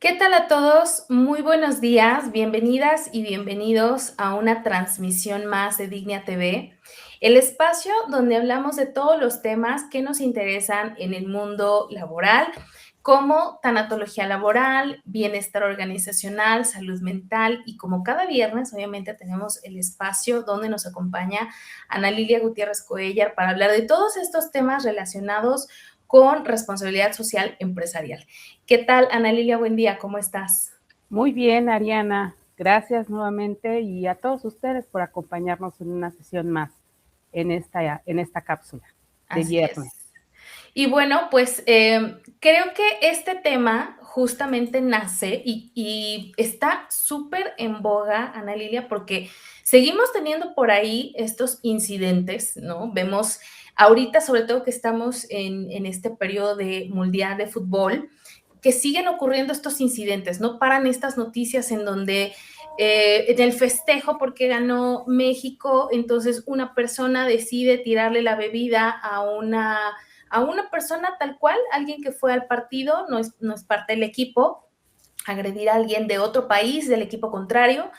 ¿Qué tal a todos? Muy buenos días, bienvenidas y bienvenidos a una transmisión más de Dignia TV, el espacio donde hablamos de todos los temas que nos interesan en el mundo laboral, como tanatología laboral, bienestar organizacional, salud mental y como cada viernes, obviamente tenemos el espacio donde nos acompaña Ana Lilia Gutiérrez Coellar para hablar de todos estos temas relacionados con responsabilidad social empresarial. ¿Qué tal, Ana Lilia? Buen día, ¿cómo estás? Muy bien, Ariana. Gracias nuevamente y a todos ustedes por acompañarnos en una sesión más en esta cápsula de Así viernes. es. Y bueno, pues creo que este tema justamente nace y está súper en boga, Ana Lilia, porque seguimos teniendo por ahí estos incidentes, ¿no? Vemos ahorita, sobre todo que estamos en este periodo de mundial de fútbol, que siguen ocurriendo estos incidentes, no paran estas noticias en donde en el festejo porque ganó México, entonces una persona decide tirarle la bebida a una persona tal cual, alguien que fue al partido, no es parte del equipo, agredir a alguien de otro país, del equipo contrario.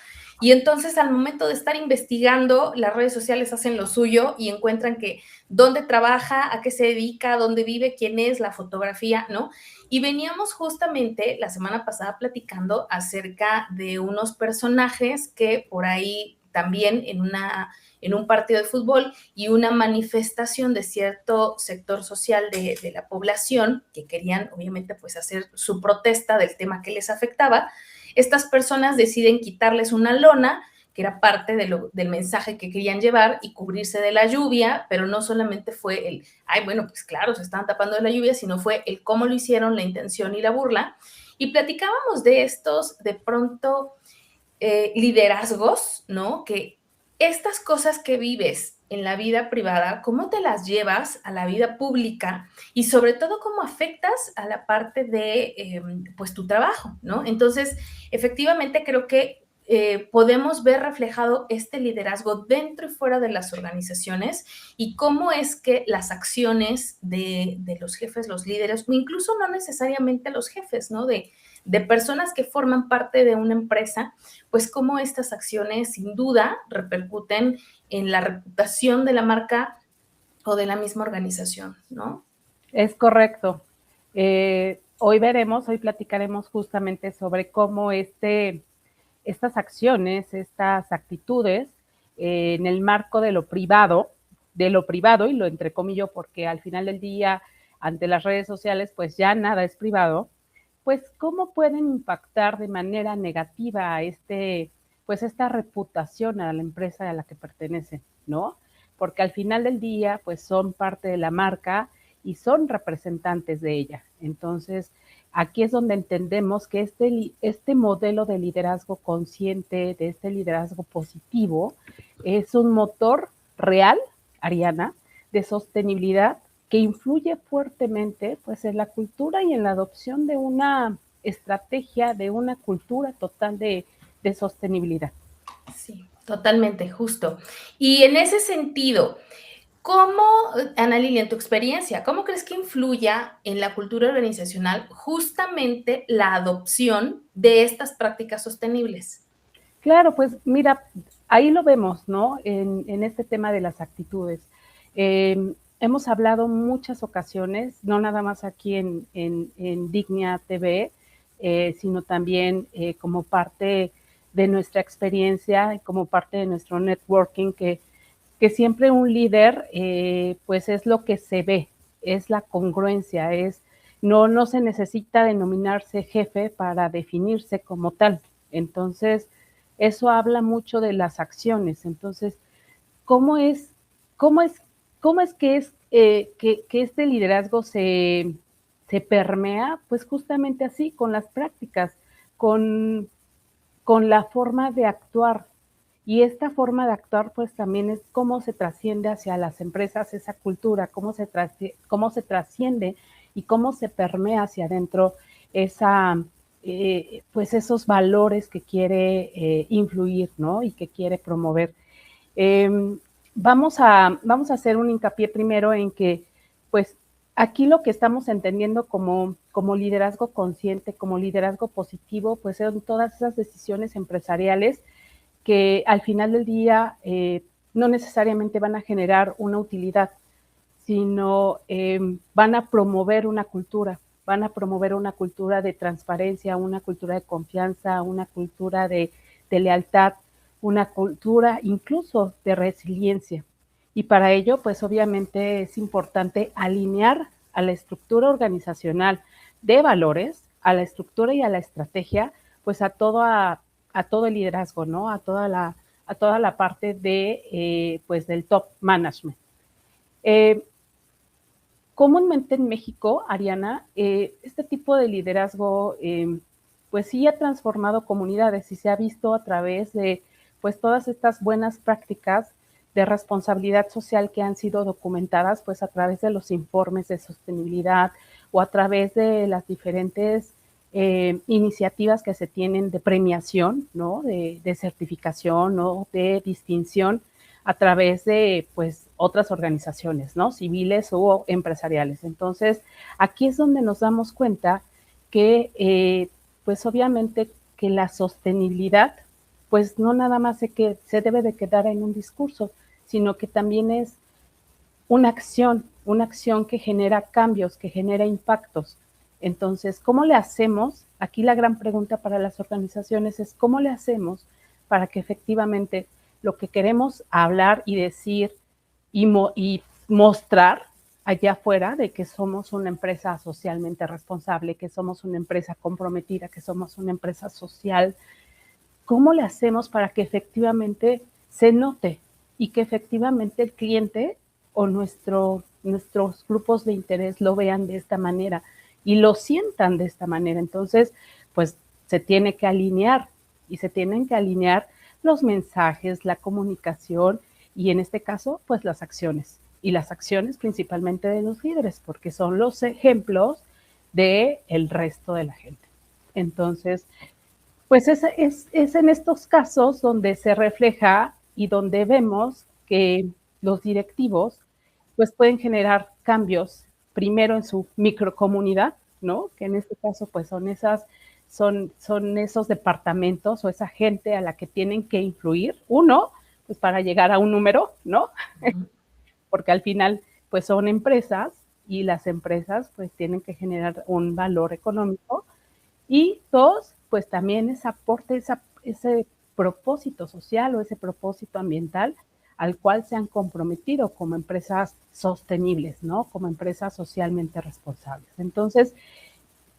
Y entonces al momento de estar investigando, las redes sociales hacen lo suyo y encuentran que dónde trabaja, a qué se dedica, dónde vive, quién es, la fotografía, ¿no? Y veníamos justamente la semana pasada platicando acerca de unos personajes que por ahí también en un partido de fútbol y una manifestación de cierto sector social de la población que querían obviamente pues hacer su protesta del tema que les afectaba, estas personas deciden quitarles una lona que era parte del mensaje que querían llevar y cubrirse de la lluvia, pero no solamente fue el, ay, bueno, pues claro, se estaban tapando de la lluvia, sino fue el cómo lo hicieron, la intención y la burla. Y platicábamos de estos, de pronto, liderazgos, ¿no? Que estas cosas que vives en la vida privada, ¿cómo te las llevas a la vida pública? Y sobre todo, ¿cómo afectas a la parte de, pues, tu trabajo, ¿no? Entonces, efectivamente, creo que podemos ver reflejado este liderazgo dentro y fuera de las organizaciones y cómo es que las acciones de los jefes, los líderes, o incluso no necesariamente los jefes, ¿no? De personas que forman parte de una empresa, pues cómo estas acciones sin duda repercuten en la reputación de la marca o de la misma organización, ¿no? Es correcto. Hoy platicaremos justamente sobre cómo estas acciones, estas actitudes en el marco de lo privado, y lo entrecomillo porque al final del día, ante las redes sociales, pues ya nada es privado, pues cómo pueden impactar de manera negativa a pues esta reputación a la empresa a la que pertenecen, ¿no? Porque al final del día, pues son parte de la marca y son representantes de ella. Entonces, aquí es donde entendemos que este modelo de liderazgo consciente, de este liderazgo positivo, es un motor real, Ariana, de sostenibilidad que influye fuertemente pues, en la cultura y en la adopción de una estrategia, de una cultura total de sostenibilidad. Sí, totalmente, justo. Y en ese sentido, ¿cómo, Ana Lilia, en tu experiencia, cómo crees que influya en la cultura organizacional justamente la adopción de estas prácticas sostenibles? Claro, pues mira, ahí lo vemos, ¿no? En este tema de las actitudes. Hemos hablado muchas ocasiones, no nada más aquí en Dignia TV, sino también como parte de nuestra experiencia, como parte de nuestro networking, que siempre un líder, pues es lo que se ve, es la congruencia, no se necesita denominarse jefe para definirse como tal. Entonces, eso habla mucho de las acciones. Entonces, ¿cómo es, cómo es, cómo es que este liderazgo se permea? Pues justamente así, con las prácticas, con, con la forma de actuar. Y esta forma de actuar, pues también es cómo se trasciende hacia las empresas esa cultura, cómo se trasciende y cómo se permea hacia adentro pues esos valores que quiere influir, ¿no? Y que quiere promover. Eh, vamos a hacer un hincapié primero en que, pues, Aquí lo que estamos entendiendo como liderazgo consciente, como liderazgo positivo, pues son todas esas decisiones empresariales que al final del día no necesariamente van a generar una utilidad, sino van a promover una cultura de transparencia, una cultura de confianza, una cultura de lealtad, una cultura incluso de resiliencia. Y para ello, pues obviamente es importante alinear a la estructura organizacional de valores, a la estructura y a la estrategia, pues a todo el liderazgo, ¿no? A toda la parte de, pues del top management. Eh, Comúnmente en México, Ariana, este tipo de liderazgo, pues sí ha transformado comunidades y se ha visto a través de, pues todas estas buenas prácticas de responsabilidad social que han sido documentadas, pues a través de los informes de sostenibilidad o a través de las diferentes iniciativas que se tienen de premiación, ¿no? De certificación o ¿no? de distinción a través de pues otras organizaciones, ¿no? Civiles o empresariales. Entonces, aquí es donde nos damos cuenta que pues obviamente que la sostenibilidad pues no nada más se debe de quedar en un discurso, sino que también es una acción que genera cambios, que genera impactos. Entonces, ¿cómo le hacemos? Aquí la gran pregunta para las organizaciones es ¿cómo le hacemos para que efectivamente lo que queremos hablar y decir y mostrar allá afuera de que somos una empresa socialmente responsable, que somos una empresa comprometida, que somos una empresa social? ¿Cómo le hacemos para que efectivamente se note y que efectivamente el cliente o nuestros grupos de interés lo vean de esta manera y lo sientan de esta manera? Entonces, pues se tiene que alinear y se tienen que alinear los mensajes, la comunicación y en este caso, pues las acciones. Y las acciones principalmente de los líderes, porque son los ejemplos del resto de la gente. Entonces, pues es en estos casos donde se refleja y donde vemos que los directivos pues pueden generar cambios primero en su microcomunidad, ¿no? Que en este caso pues son esos departamentos o esa gente a la que tienen que influir, uno, pues para llegar a un número, ¿no? Porque al final pues son empresas y las empresas pues tienen que generar un valor económico y dos, pues también ese propósito social o ese propósito ambiental al cual se han comprometido como empresas sostenibles, ¿no? Como empresas socialmente responsables. Entonces,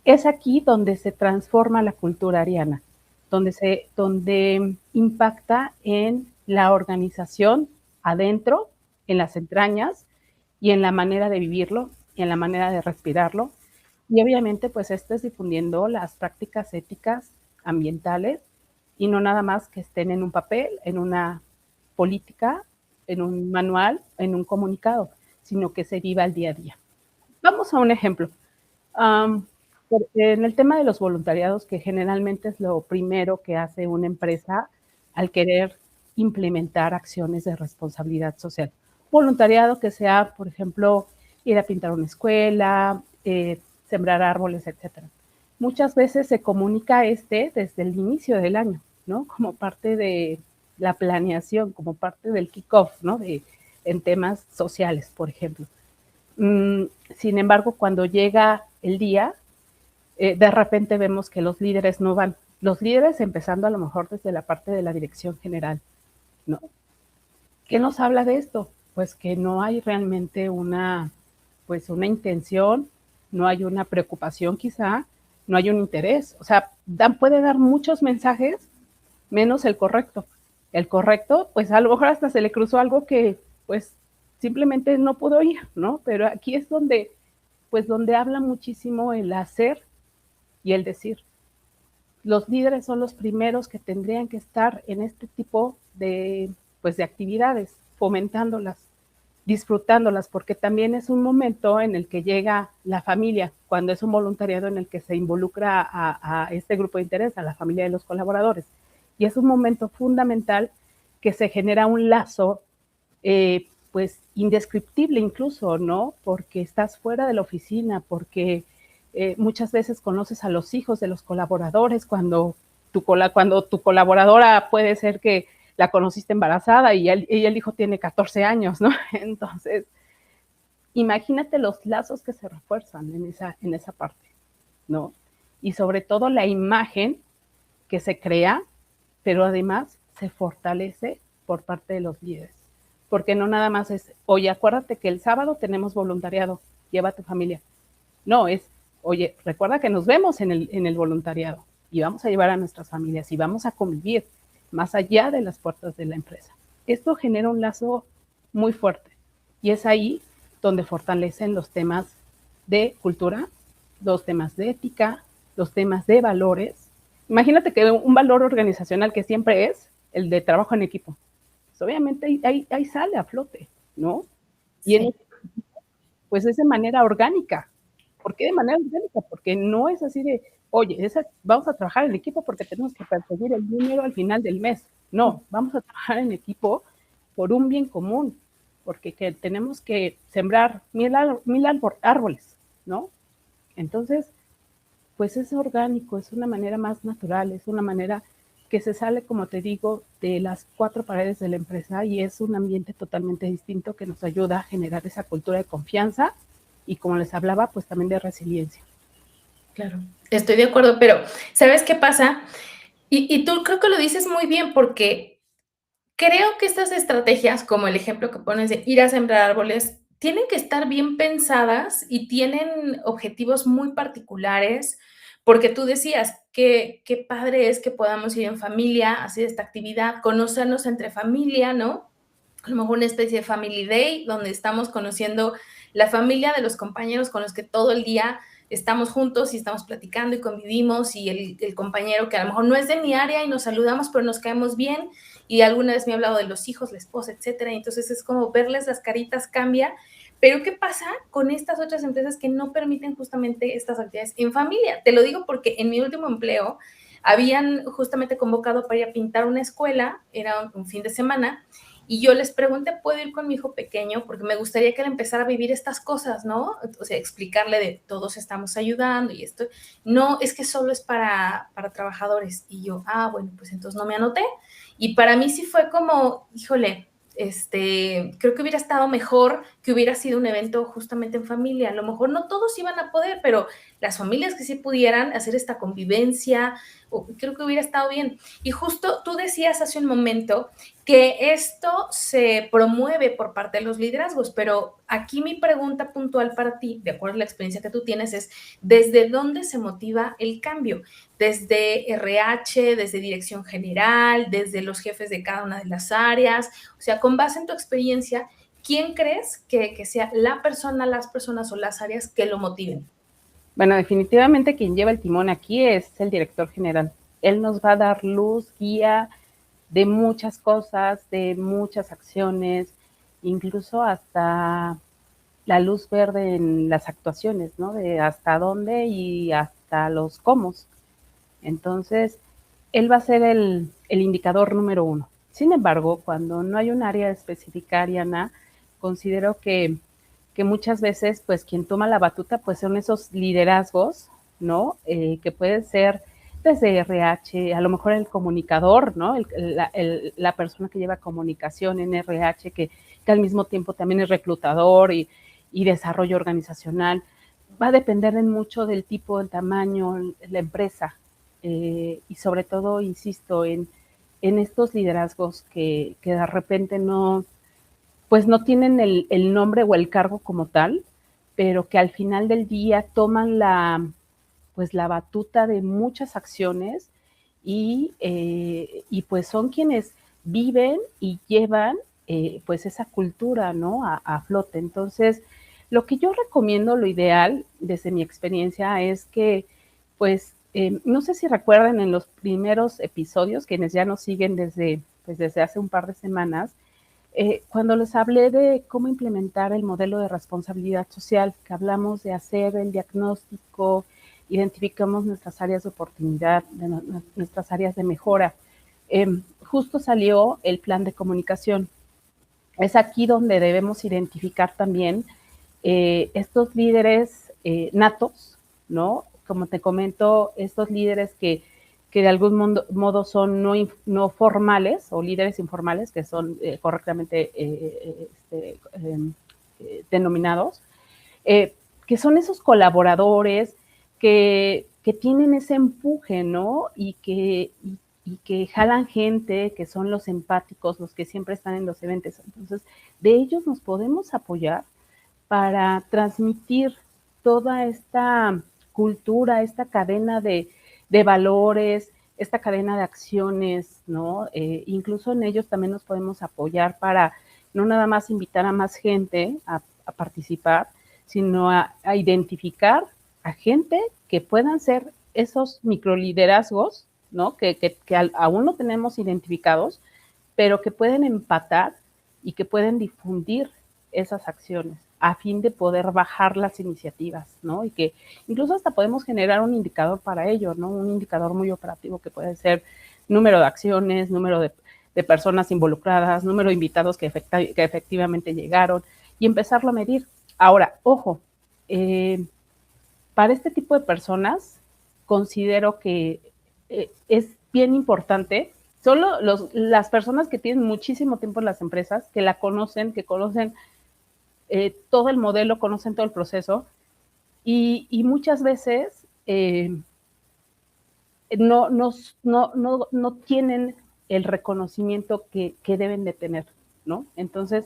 es aquí donde se transforma la cultura ariana, donde impacta en la organización adentro, en las entrañas y en la manera de vivirlo y en la manera de respirarlo. Y obviamente, pues esto es difundiendo las prácticas éticas ambientales y no nada más que estén en un papel, en una política, en un manual, en un comunicado, sino que se viva el día a día. Vamos a un ejemplo. Um, en el tema de los voluntariados, que generalmente es lo primero que hace una empresa al querer implementar acciones de responsabilidad social. Voluntariado que sea, por ejemplo, ir a pintar una escuela, sembrar árboles, etcétera. Muchas veces se comunica desde el inicio del año, ¿no? Como parte de la planeación, como parte del kickoff, ¿no? En temas sociales, por ejemplo. Sin embargo, cuando llega el día, de repente vemos que los líderes no van. Los líderes empezando a lo mejor desde la parte de la dirección general, ¿no? ¿Qué nos habla de esto? Pues que no hay realmente pues una intención, no hay una preocupación quizá, no hay un interés. O sea, puede dar muchos mensajes, menos el correcto. El correcto, pues a lo mejor hasta se le cruzó algo que pues simplemente no pudo ir, ¿no? Pero aquí es pues donde habla muchísimo el hacer y el decir. Los líderes son los primeros que tendrían que estar en este tipo pues de actividades, fomentándolas, disfrutándolas, porque también es un momento en el que llega la familia, cuando es un voluntariado en el que se involucra a este grupo de interés, a la familia de los colaboradores. Y es un momento fundamental que se genera un lazo pues indescriptible incluso, ¿no? Porque estás fuera de la oficina, porque muchas veces conoces a los hijos de los colaboradores cuando cuando tu colaboradora puede ser que la conociste embarazada y el hijo tiene 14 años, ¿no? Entonces, imagínate los lazos que se refuerzan en esa parte, ¿no? Y sobre todo la imagen que se crea, pero además se fortalece por parte de los líderes. Porque no nada más es, oye, acuérdate que el sábado tenemos voluntariado, lleva a tu familia. No, es, oye, recuerda que nos vemos en el voluntariado y vamos a llevar a nuestras familias y vamos a convivir más allá de las puertas de la empresa. Esto genera un lazo muy fuerte y es ahí donde fortalecen los temas de cultura, los temas de ética, los temas de valores. Imagínate que un valor organizacional que siempre es el de trabajo en equipo. Pues obviamente ahí sale a flote, ¿no? Y en, Sí. pues es de manera orgánica. ¿Por qué de manera orgánica? Porque no es así de, oye, vamos a trabajar en equipo porque tenemos que perseguir el dinero al final del mes. No, vamos a trabajar en equipo por un bien común, porque tenemos que sembrar mil árboles, ¿no? Entonces, pues es orgánico, es una manera más natural, es una manera que se sale, como te digo, de las cuatro paredes de la empresa y es un ambiente totalmente distinto que nos ayuda a generar esa cultura de confianza y, como les hablaba, pues también de resiliencia. Claro, estoy de acuerdo, pero ¿sabes qué pasa? Y tú creo que lo dices muy bien porque creo que estas estrategias, como el ejemplo que pones de ir a sembrar árboles, tienen que estar bien pensadas y tienen objetivos muy particulares, porque tú decías que qué padre es que podamos ir en familia, hacer esta actividad, conocernos entre familia, ¿no? A lo mejor una especie de family day, donde estamos conociendo la familia de los compañeros con los que todo el día estamos juntos y estamos platicando y convivimos, y el compañero que a lo mejor no es de mi área y nos saludamos, pero nos caemos bien, y alguna vez me ha hablado de los hijos, la esposa, etcétera, y entonces es como verles las caritas cambia. Pero ¿qué pasa con estas otras empresas que no permiten justamente estas actividades en familia? Te lo digo porque en mi último empleo habían justamente convocado para ir a pintar una escuela, era un fin de semana, y yo les pregunté, ¿puedo ir con mi hijo pequeño? Porque me gustaría que él empezara a vivir estas cosas, ¿no? O sea, explicarle de todos estamos ayudando y esto. No, es que solo es para trabajadores. Y yo, bueno, pues entonces no me anoté. Y para mí sí fue como, híjole, creo que hubiera estado mejor que hubiera sido un evento justamente en familia. A lo mejor no todos iban a poder, pero las familias que sí pudieran hacer esta convivencia, creo que hubiera estado bien. Y justo tú decías hace un momento que esto se promueve por parte de los liderazgos, pero aquí mi pregunta puntual para ti, de acuerdo a la experiencia que tú tienes, es ¿desde dónde se motiva el cambio? ¿Desde RH, desde dirección general, desde los jefes de cada una de las áreas? O sea, con base en tu experiencia, ¿quién crees que sea la persona, las personas o las áreas que lo motiven? Bueno, definitivamente quien lleva el timón aquí es el director general. Él nos va a dar luz, guía de muchas cosas, de muchas acciones, incluso hasta la luz verde en las actuaciones, ¿no? De hasta dónde y hasta los cómo. Entonces, él va a ser el indicador número uno. Sin embargo, cuando no hay un área específica, Ariana, considero que muchas veces, pues, quien toma la batuta, pues, son esos liderazgos, ¿no? Que pueden ser desde RH, a lo mejor el comunicador, ¿no? La persona que lleva comunicación en RH, que al mismo tiempo también es reclutador y desarrollo organizacional. Va a depender en mucho del tipo, el tamaño, la empresa. Y sobre todo, insisto, en estos liderazgos que de repente no, pues no tienen el nombre o el cargo como tal, pero que al final del día toman pues la batuta de muchas acciones y pues son quienes viven y llevan pues esa cultura, ¿no? A flote. Entonces, lo que yo recomiendo, lo ideal desde mi experiencia es que pues no sé si recuerdan en los primeros episodios, quienes ya nos siguen pues desde hace un par de semanas, cuando les hablé de cómo implementar el modelo de responsabilidad social, que hablamos de hacer el diagnóstico, identificamos nuestras áreas de oportunidad, nuestras áreas de mejora. Justo salió el plan de comunicación. es aquí donde debemos identificar también estos líderes natos, ¿no? Como te comento, estos líderes que de algún modo son no formales o líderes informales, que son correctamente denominados, que son esos colaboradores que tienen ese empuje, ¿no? Y que jalan gente, que son los empáticos, los que siempre están en los eventos. Entonces, de ellos nos podemos apoyar para transmitir toda esta cultura, esta cadena de valores, esta cadena de acciones, ¿no? Incluso en ellos también nos podemos apoyar para no nada más invitar a más gente a participar, sino a identificar a gente que puedan ser esos microliderazgos, ¿no? Que aún no tenemos identificados, pero que pueden empatar y que pueden difundir esas acciones a fin de poder bajar las iniciativas, ¿no? Y que incluso hasta podemos generar un indicador para ello, ¿no? Un indicador muy operativo que puede ser número de acciones, número de personas involucradas, número de invitados que efectivamente llegaron y empezarlo a medir. Ahora, ojo, para este tipo de personas considero que es bien importante, solo las personas que tienen muchísimo tiempo en las empresas, que la conocen, que conocen todo el modelo, conocen todo el proceso y muchas veces no tienen el reconocimiento que deben de tener, ¿no? Entonces,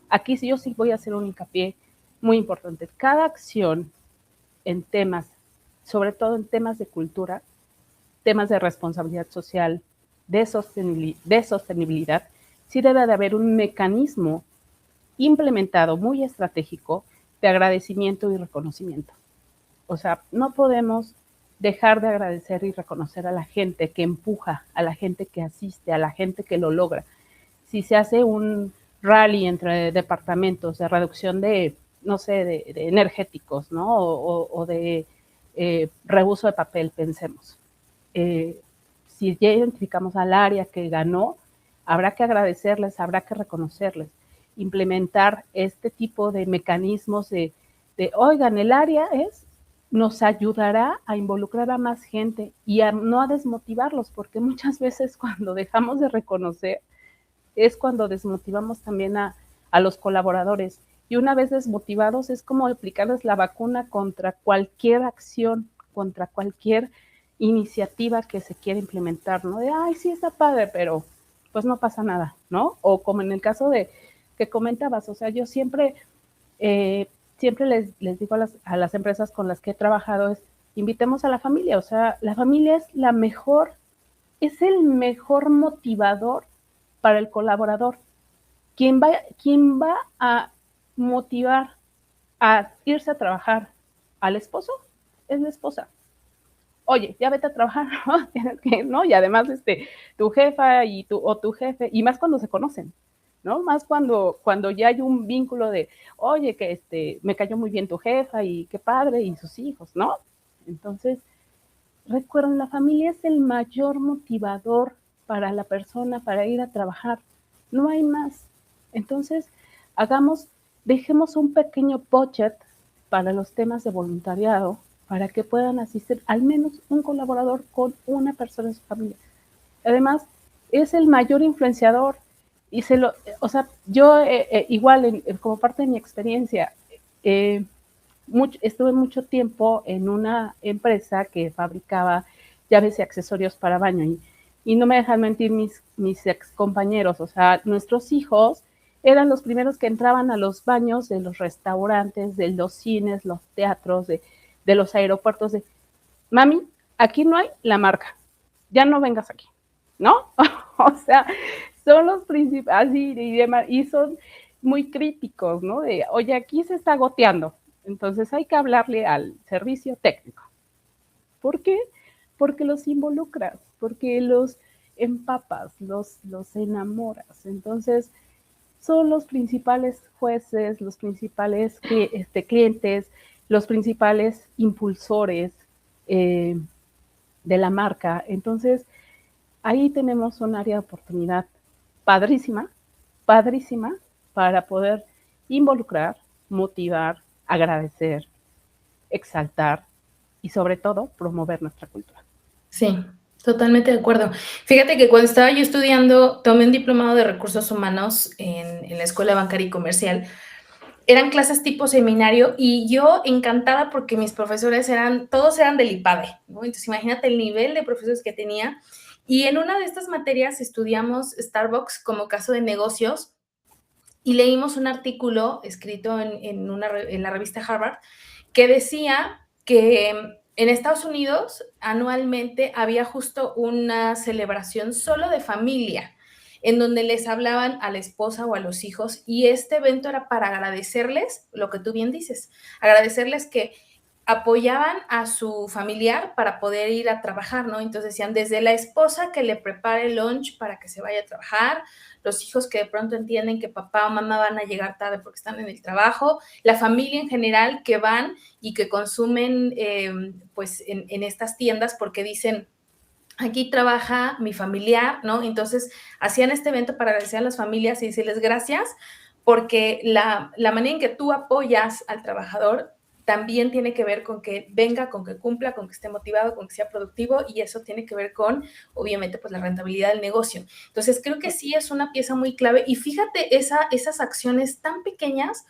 aquí sí yo sí voy a hacer un hincapié muy importante. Cada acción en temas, sobre todo en temas de cultura, temas de responsabilidad social, de sostenibilidad, sí debe de haber un mecanismo implementado muy estratégico de agradecimiento y reconocimiento. O sea, no podemos dejar de agradecer y reconocer a la gente que empuja, a la gente que asiste, a la gente que lo logra. Si se hace un rally entre departamentos de reducción de, no sé, de energéticos, ¿no? O de reuso de papel, pensemos. Si ya identificamos al área que ganó, habrá que agradecerles, habrá que reconocerles, implementar este tipo de mecanismos oigan, el área nos ayudará a involucrar a más gente y no a desmotivarlos, porque muchas veces cuando dejamos de reconocer es cuando desmotivamos también a los colaboradores. Y una vez desmotivados es como aplicarles la vacuna contra cualquier acción, contra cualquier iniciativa que se quiera implementar, ¿no? De, ay, sí está padre, pero pues no pasa nada, ¿no? O como en el caso de que comentabas, o sea, yo siempre les digo a las empresas con las que he trabajado es, invitemos a la familia, o sea, la familia es el mejor motivador para el colaborador. Quien va a motivar a irse a trabajar al esposo es la esposa. Oye, ya vete a trabajar, ¿no? Tienes que, ¿no? Y además, tu jefa o tu jefe, y más cuando se conocen, ¿no? Más cuando ya hay un vínculo de, oye, que me cayó muy bien tu jefa y qué padre, y sus hijos, ¿no? Entonces, recuerden, la familia es el mayor motivador para la persona para ir a trabajar. No hay más. Entonces, dejemos un pequeño budget para los temas de voluntariado, para que puedan asistir al menos un colaborador con una persona de su familia. Además, es el mayor influenciador y o sea, yo igual como parte de mi experiencia, estuve mucho tiempo en una empresa que fabricaba llaves y accesorios para baño y no me dejan mentir mis ex compañeros, o sea, nuestros hijos eran los primeros que entraban a los baños de los restaurantes, de los cines, los teatros, de los aeropuertos, de, mami, aquí no hay la marca, ya no vengas aquí, ¿no? O sea, son los principales, así y son muy críticos, ¿no? De, oye, aquí se está goteando, entonces hay que hablarle al servicio técnico. ¿Por qué? Porque los involucras, porque los empapas, los enamoras. Entonces, son los principales jueces, los principales clientes, los principales impulsores de la marca. Entonces, ahí tenemos un área de oportunidad padrísima, padrísima, para poder involucrar, motivar, agradecer, exaltar y sobre todo promover nuestra cultura. Sí, totalmente de acuerdo. Fíjate que cuando estaba yo estudiando, tomé un diplomado de recursos humanos en la Escuela Bancaria y Comercial. Eran clases tipo seminario y yo encantada porque mis profesores todos eran del IPADE, ¿no? Entonces imagínate el nivel de profesores que tenía. Y en una de estas materias estudiamos Starbucks como caso de negocios y leímos un artículo escrito en la revista Harvard que decía que en Estados Unidos anualmente había justo una celebración solo de familia, en donde les hablaban a la esposa o a los hijos, y este evento era para agradecerles lo que tú bien dices, agradecerles que apoyaban a su familiar para poder ir a trabajar, ¿no? Entonces decían, desde la esposa que le prepare el lunch para que se vaya a trabajar, los hijos que de pronto entienden que papá o mamá van a llegar tarde porque están en el trabajo, la familia en general que van y que consumen pues en estas tiendas porque dicen, aquí trabaja mi familiar, ¿no? Entonces hacían este evento para agradecer a las familias y decirles gracias porque la manera en que tú apoyas al trabajador también tiene que ver con que venga, con que cumpla, con que esté motivado, con que sea productivo, y eso tiene que ver con, obviamente, pues la rentabilidad del negocio. Entonces, creo que sí es una pieza muy clave y fíjate esas acciones tan pequeñas,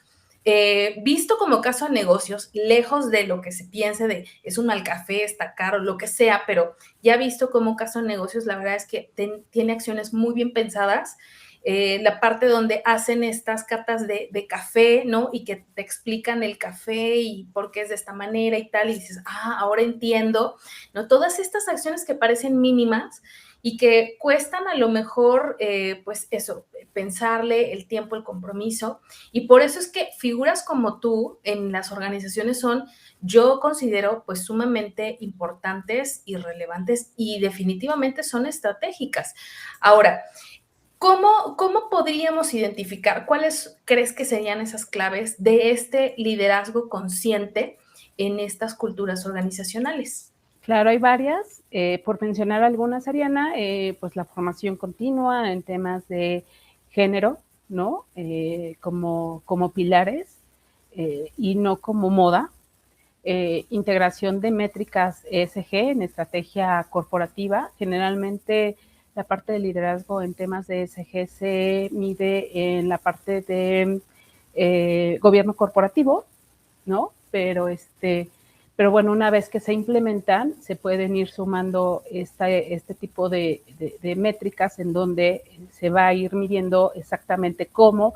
visto como caso de negocios, lejos de lo que se piense de es un mal café, está caro, lo que sea, pero ya visto como caso de negocios, la verdad es que tiene acciones muy bien pensadas. La parte donde hacen estas catas de café, ¿no? Y que te explican el café y por qué es de esta manera y tal, y dices, ahora entiendo, ¿no? Todas estas acciones que parecen mínimas y que cuestan a lo mejor, pues eso, pensarle el tiempo, el compromiso, y por eso es que figuras como tú en las organizaciones son, yo considero, pues sumamente importantes y relevantes y definitivamente son estratégicas. Ahora, ¿cómo podríamos identificar cuáles crees que serían esas claves de este liderazgo consciente en estas culturas organizacionales? Claro, hay varias. Por mencionar algunas, Ariana, pues la formación continua en temas de género, ¿no? Como pilares y no como moda. Integración de métricas ESG en estrategia corporativa. Generalmente la parte de liderazgo en temas de ESG se mide en la parte de gobierno corporativo, ¿no? Pero bueno, una vez que se implementan, se pueden ir sumando este tipo de métricas en donde se va a ir midiendo exactamente cómo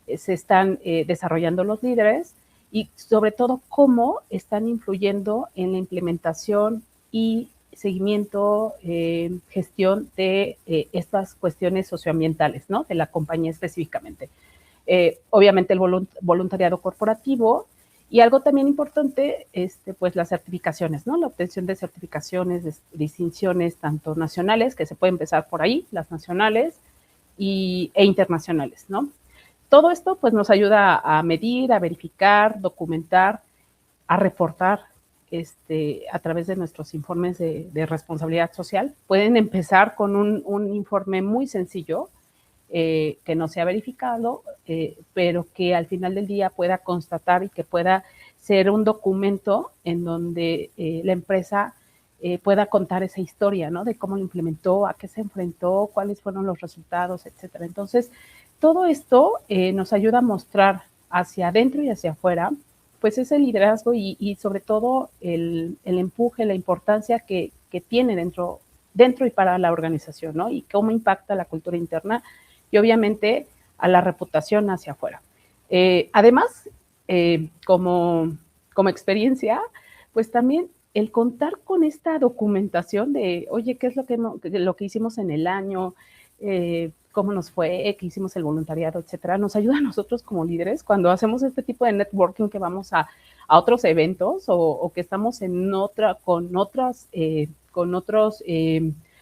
se están desarrollando los líderes y sobre todo cómo están influyendo en la implementación y seguimiento, gestión de estas cuestiones socioambientales, ¿no? De la compañía específicamente. Obviamente el voluntariado corporativo y algo también importante, pues las certificaciones, ¿no? La obtención de certificaciones, de distinciones tanto nacionales, que se puede empezar por ahí, las nacionales e internacionales, ¿no? Todo esto pues nos ayuda a medir, a verificar, documentar, a reportar a través de nuestros informes de responsabilidad social. Pueden empezar con un informe muy sencillo, que no sea verificado, pero que al final del día pueda constatar y que pueda ser un documento en donde la empresa pueda contar esa historia, ¿no? De cómo lo implementó, a qué se enfrentó, cuáles fueron los resultados, etcétera. Entonces, todo esto nos ayuda a mostrar hacia adentro y hacia afuera, pues ese liderazgo y sobre todo el empuje, la importancia que tiene dentro y para la organización, ¿no? Y cómo impacta la cultura interna y obviamente a la reputación hacia afuera. Además, como experiencia, pues también el contar con esta documentación de, oye, ¿qué es lo que hicimos en el año? Cómo nos fue, qué hicimos el voluntariado, etcétera, nos ayuda a nosotros como líderes cuando hacemos este tipo de networking, que vamos a otros eventos o que estamos con otros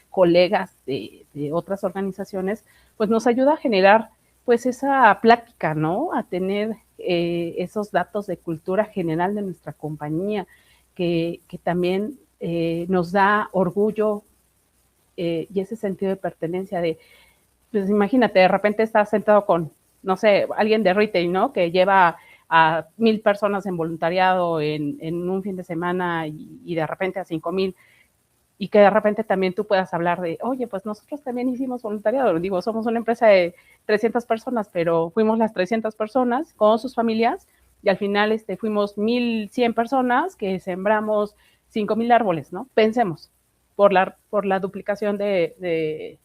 colegas de otras organizaciones, pues nos ayuda a generar pues esa plática, ¿no? A tener esos datos de cultura general de nuestra compañía, que también nos da orgullo y ese sentido de pertenencia de, pues imagínate, de repente estás sentado con no sé, alguien de retail, ¿no? Que lleva a 1,000 personas en voluntariado en un fin de semana y de repente a 5,000, y que de repente también tú puedas hablar de, oye, pues nosotros también hicimos voluntariado. Digo, somos una empresa de 300 personas, pero fuimos las 300 personas con sus familias y al final fuimos 1,100 personas que sembramos 5,000 árboles, ¿no? Pensemos, por la duplicación de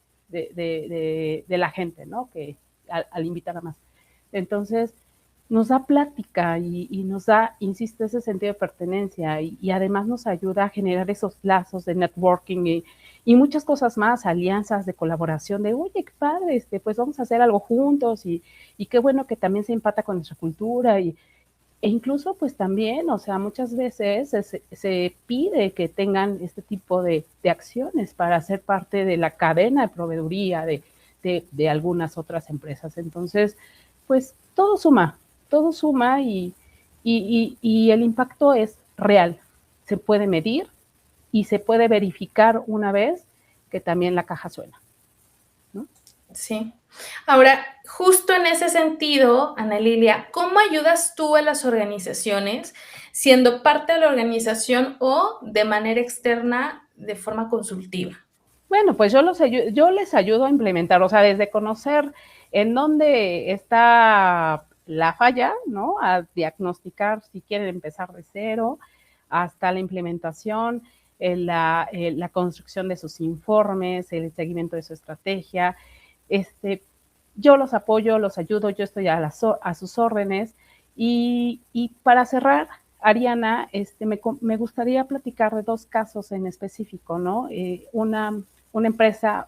la gente, ¿no? Que al invitar a más. Entonces, nos da plática y nos da, insisto, ese sentido de pertenencia y además nos ayuda a generar esos lazos de networking y muchas cosas más, alianzas de colaboración, de, oye, qué padre, pues vamos a hacer algo juntos y qué bueno que también se empata con nuestra cultura e incluso pues también, o sea, muchas veces se pide que tengan este tipo de acciones para ser parte de la cadena de proveeduría de algunas otras empresas. Entonces, pues todo suma y el impacto es real, se puede medir y se puede verificar una vez que también la caja suena, ¿no? Sí. Ahora, justo en ese sentido, Ana Lilia, ¿cómo ayudas tú a las organizaciones siendo parte de la organización o de manera externa de forma consultiva? Bueno, pues yo les ayudo a implementar, o sea, desde conocer en dónde está la falla, ¿no? A diagnosticar si quieren empezar de cero, hasta la implementación, la construcción de sus informes, el seguimiento de su estrategia. Yo los apoyo, los ayudo, yo estoy a sus órdenes. Y para cerrar, Ariana, me gustaría platicar de 2 casos en específico, ¿no? Una empresa,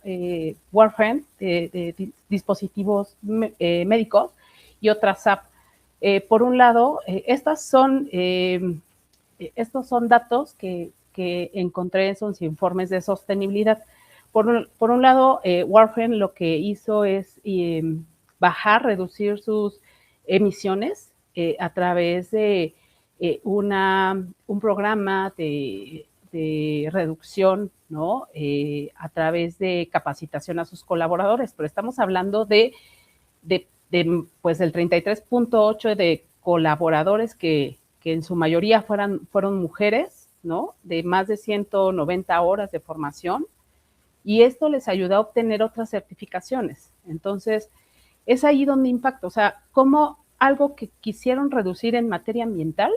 Warframe, de dispositivos médicos, y otra SAP. Por un lado, estos son datos que encontré en sus informes de sostenibilidad. Por un lado, Warframe lo que hizo es bajar, reducir sus emisiones a través de un programa de reducción, ¿no? A través de capacitación a sus colaboradores, pero estamos hablando pues el 33.8 de colaboradores que en su mayoría fueron mujeres, ¿no? De más de 190 horas de formación, y esto les ayuda a obtener otras certificaciones. Entonces, es ahí donde impacta, o sea, cómo algo que quisieron reducir en materia ambiental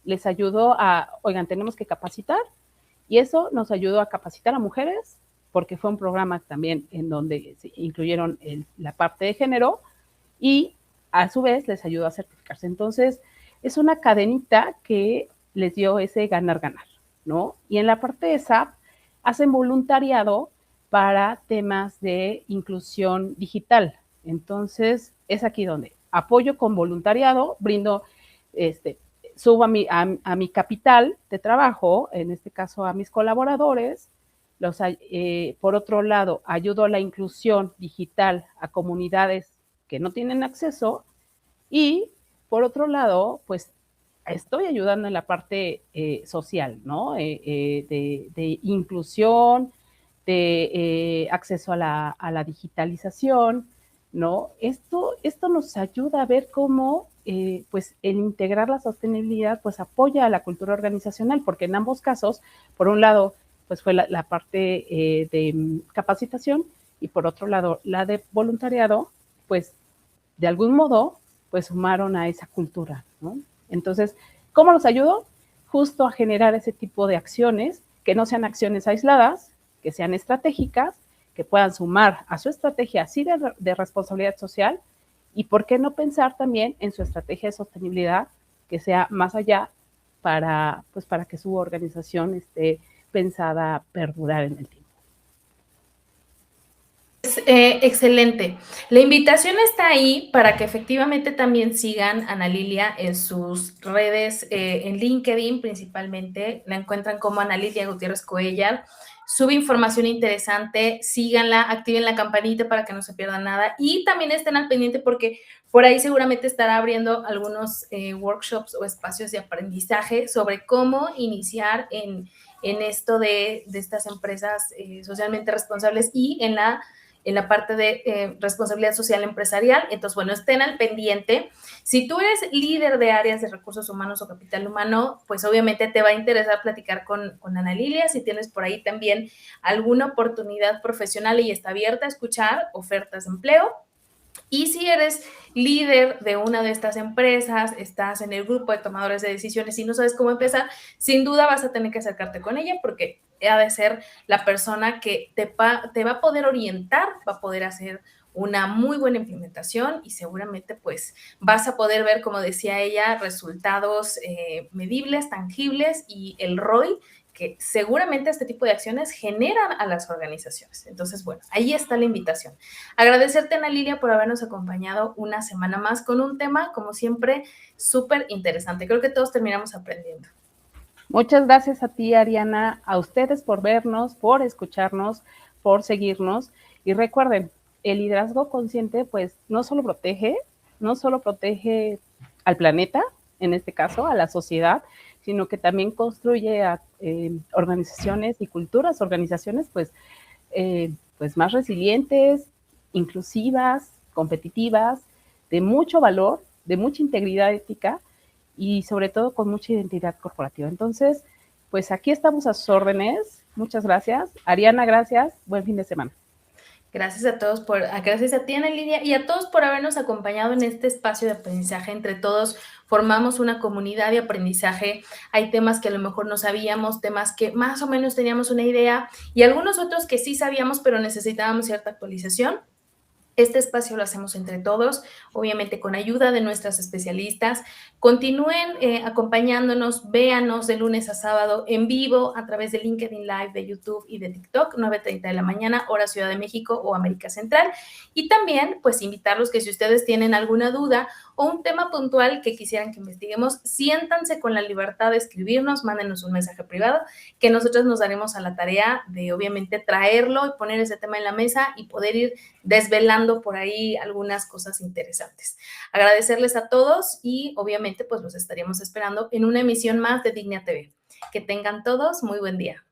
les ayudó oigan, tenemos que capacitar, y eso nos ayudó a capacitar a mujeres, porque fue un programa también en donde se incluyeron la parte de género, y a su vez les ayudó a certificarse. Entonces, es una cadenita que les dio ese ganar-ganar, ¿no? Y en la parte de SAP, hacen voluntariado para temas de inclusión digital. Entonces, es aquí donde apoyo con voluntariado, brindo, subo a mi capital de trabajo, en este caso a mis colaboradores. Por otro lado, ayudo a la inclusión digital a comunidades que no tienen acceso, y por otro lado, pues estoy ayudando en la parte social, ¿no? De inclusión, de acceso a la digitalización, ¿no? Esto nos ayuda a ver cómo pues el integrar la sostenibilidad pues apoya a la cultura organizacional, porque en ambos casos, por un lado, pues fue la parte de capacitación, y por otro lado, la de voluntariado, pues de algún modo, pues sumaron a esa cultura, ¿no? Entonces, ¿cómo los ayudo? Justo a generar ese tipo de acciones, que no sean acciones aisladas, que sean estratégicas, que puedan sumar a su estrategia así de responsabilidad social, y por qué no pensar también en su estrategia de sostenibilidad, que sea más allá pues para que su organización esté pensada a perdurar en el tiempo. Excelente. La invitación está ahí para que efectivamente también sigan a Ana Lilia en sus redes, en LinkedIn principalmente. La encuentran como Ana Lilia Gutiérrez Coellar. Sube información interesante, síganla, activen la campanita para que no se pierdan nada y también estén al pendiente porque por ahí seguramente estará abriendo algunos workshops o espacios de aprendizaje sobre cómo iniciar en esto de estas empresas socialmente responsables y en la en la parte de responsabilidad social empresarial. Entonces, bueno, estén al pendiente. Si tú eres líder de áreas de recursos humanos o capital humano, pues obviamente te va a interesar platicar con Ana Lilia. Si tienes por ahí también alguna oportunidad profesional y está abierta a escuchar ofertas de empleo. Y si eres líder de una de estas empresas, estás en el grupo de tomadores de decisiones y no sabes cómo empezar, sin duda vas a tener que acercarte con ella porque ha de ser la persona que te va a poder orientar, va a poder hacer una muy buena implementación y seguramente pues vas a poder ver, como decía ella, resultados medibles, tangibles y el ROI que seguramente este tipo de acciones generan a las organizaciones. Entonces, bueno, ahí está la invitación. Agradecerte, Ana Lilia, por habernos acompañado una semana más con un tema, como siempre, súper interesante. Creo que todos terminamos aprendiendo. Muchas gracias a ti, Ariana, a ustedes por vernos, por escucharnos, por seguirnos. Y recuerden, el liderazgo consciente, pues, no solo protege al planeta, en este caso, a la sociedad, sino que también construye a organizaciones y culturas, organizaciones, pues más resilientes, inclusivas, competitivas, de mucho valor, de mucha integridad ética y sobre todo con mucha identidad corporativa. Entonces, pues aquí estamos a sus órdenes. Muchas gracias. Ariana, gracias. Buen fin de semana. Gracias a todos gracias a ti, Ana Lidia, y a todos por habernos acompañado en este espacio de aprendizaje. Entre todos formamos una comunidad de aprendizaje. Hay temas que a lo mejor no sabíamos, temas que más o menos teníamos una idea y algunos otros que sí sabíamos, pero necesitábamos cierta actualización. Este espacio lo hacemos entre todos, obviamente con ayuda de nuestras especialistas. Continúen acompañándonos, véanos de lunes a sábado en vivo a través de LinkedIn Live, de YouTube y de TikTok, 9:30 de la mañana, hora Ciudad de México o América Central. Y también, pues, invitarlos que si ustedes tienen alguna duda o un tema puntual que quisieran que investiguemos, siéntanse con la libertad de escribirnos, mándenos un mensaje privado, que nosotros nos daremos a la tarea de, obviamente, traerlo y poner ese tema en la mesa y poder ir desvelando por ahí algunas cosas interesantes. Agradecerles a todos y obviamente pues los estaríamos esperando en una emisión más de Dignia TV. Que tengan todos muy buen día.